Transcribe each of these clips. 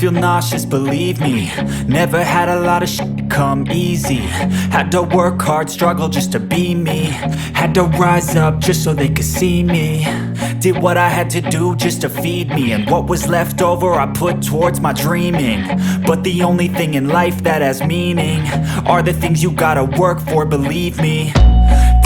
feel nauseous, believe me. Never had a lot of shit come easy. Had to work hard, struggle just to be me. Had to rise up just so they could see me. Did what I had to do just to feed me, and what was left over I put towards my dreaming. But the only thing in life that has meaning are the things you gotta work for, believe me.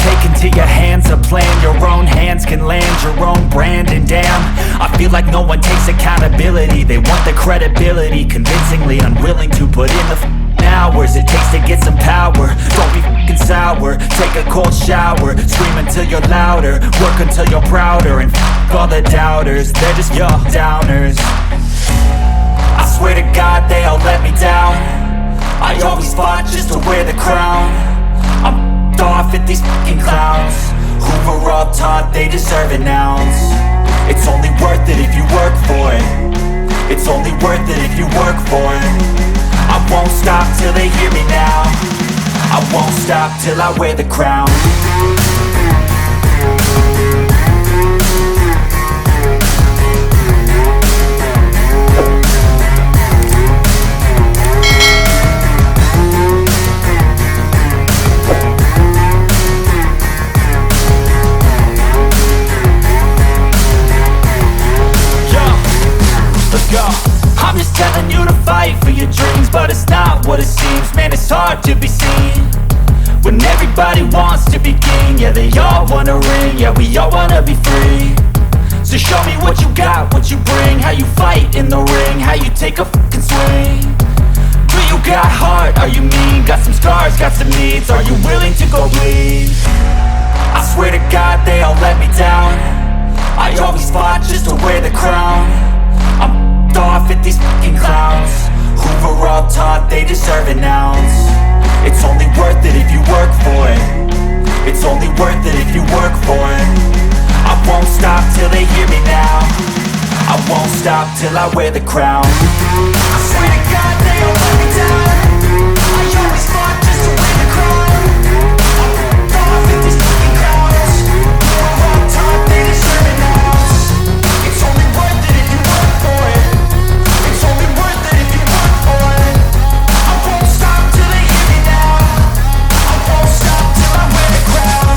Take into your hands a plan, your own hands can land your own brand. And damn, I feel like no one takes accountability. They want the credibility, convincingly unwilling to put in the hours it takes to get some power. Don't be f***ing sour, take a cold shower. Scream until you're louder, work until you're prouder. And f*** all the doubters, they're just your downers. I swear to God they all let me down. I always fought just to wear the crown. I'm off at these fucking clowns who were all taught they deserve an ounce. It's only worth it if you work for it. It's only worth it if you work for it. I won't stop till they hear me now. I won't stop till I wear the crown. I'm just telling you to fight for your dreams, but it's not what it seems. Man, it's hard to be seen when everybody wants to be king. Yeah, they all wanna ring, yeah, we all wanna be free. So show me what you got, what you bring, how you fight in the ring, how you take a fucking swing. Do you got heart, are you mean? Got some scars, got some needs, are you willing to go bleed? I swear to God they all let me down. I always fought just to wear the crown. I'm off at these fucking clowns who were all taught they deserve an ounce. It's only worth it if you work for it. It's only worth it if you work for it. I won't stop till they hear me now. I won't stop till I wear the crown. I swear to God they all let me down. I always fought just to wear the crown. I'm off at these fucking clowns who were all taught they deserve an ounce. It's only worth it if you work for it. It's only worth it if you work for it. I won't stop till they hear me now. I won't stop till I wear the crown.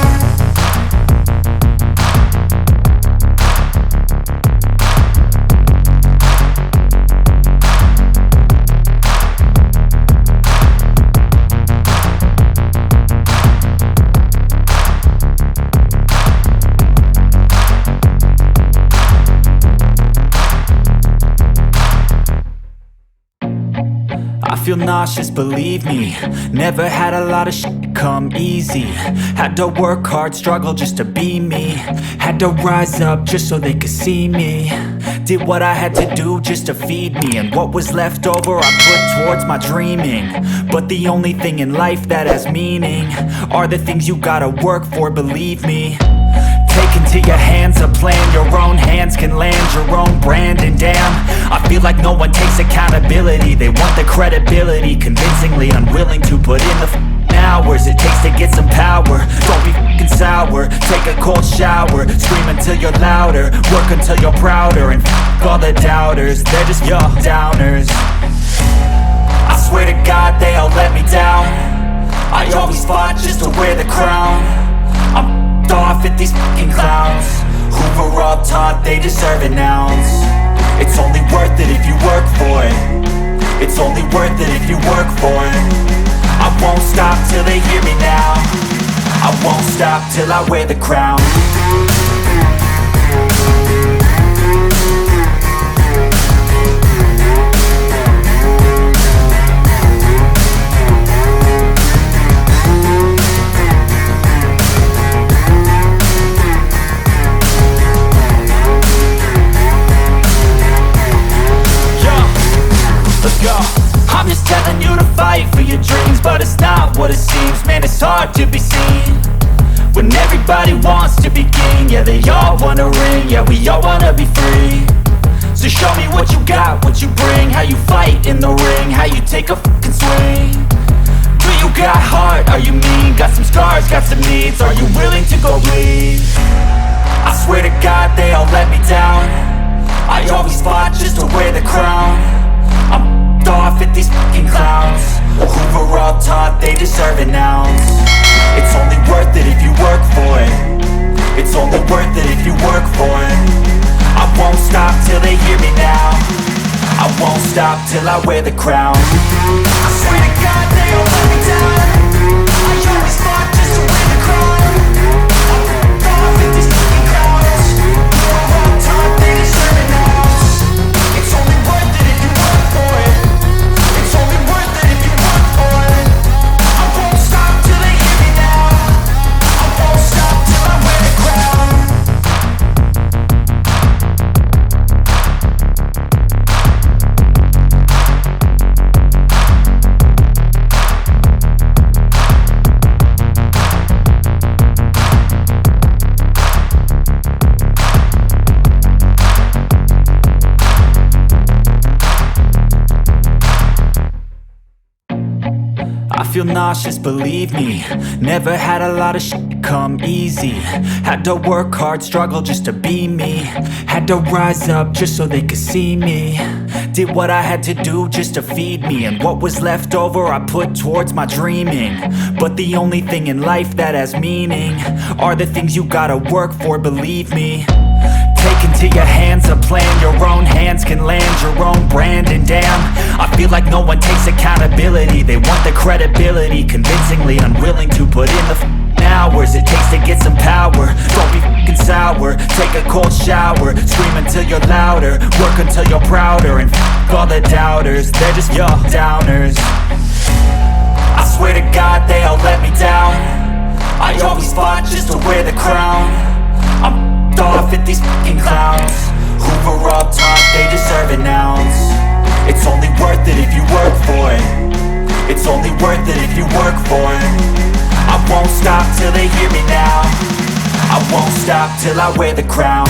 I feel nauseous, believe me. Never had a lot of shit come easy. Had to work hard, struggle just to be me. Had to rise up just so they could see me. Did what I had to do just to feed me, and what was left over I put towards my dreaming. But the only thing in life that has meaning are the things you gotta work for, believe me. Take into your hands a plan, your own hands can land your own brand. And damn, I feel like no one takes accountability. They want the credibility, convincingly unwilling to put in the hours it takes to get some power. Don't be f***ing sour, take a cold shower. Scream until you're louder, work until you're prouder. And f*** all the doubters, they're just your downers. I swear to God they all let me down. I always fought just to wear the crown. I'm off at these fucking clowns who were all taught they deserve an ounce. It's only worth it if you work for it. It's only worth it if you work for it. I won't stop till they hear me now. I won't stop till I wear the crown. I'm just telling you to fight for your dreams, but it's not what it seems. Man, it's hard to be seen when everybody wants to be king. Yeah, they all wanna ring, yeah, we all wanna be free. So show me what you got, what you bring, how you fight in the ring, how you take a fucking swing. Do you got heart, are you mean? Got some scars, got some needs, are you willing to go bleed? I swear to God they all let me down. I always fought just to wear the crown. won't stop till I wear the crown. I swear to God they all let me down. I always fought just to win the crown. I'm off with these fucking crowds. You're all taught they deserve it now. It's only worth it if you work for it. It's only worth it if you work for it. I won't stop till they hear me now. I won't stop till I wear the crown. I feel nauseous, believe me. Never had a lot of shit come easy. Had to work hard, struggle just to be me. Had to rise up just so they could see me. Did what I had to do just to feed me. And what was left over I put towards my dreaming. But the only thing in life that has meaning are the things you gotta work for, believe me. Take into your hands a plan. Your own hands can land your own brand. And damn, I feel like no one takes accountability. They want the credibility, convincingly unwilling to put in the hours it takes to get some power. Don't be f***ing sour, take a cold shower. Scream until you're louder, work until you're prouder. And f*** all the doubters, they're just your downers. I swear to God they all let me down. I always fought just to wear the crown. I'm off at these fucking clowns who were all taught they deserve an ounce. It's only worth it if you work for it. It's only worth it if you work for it. I won't stop till they hear me now. I won't stop till I wear the crown.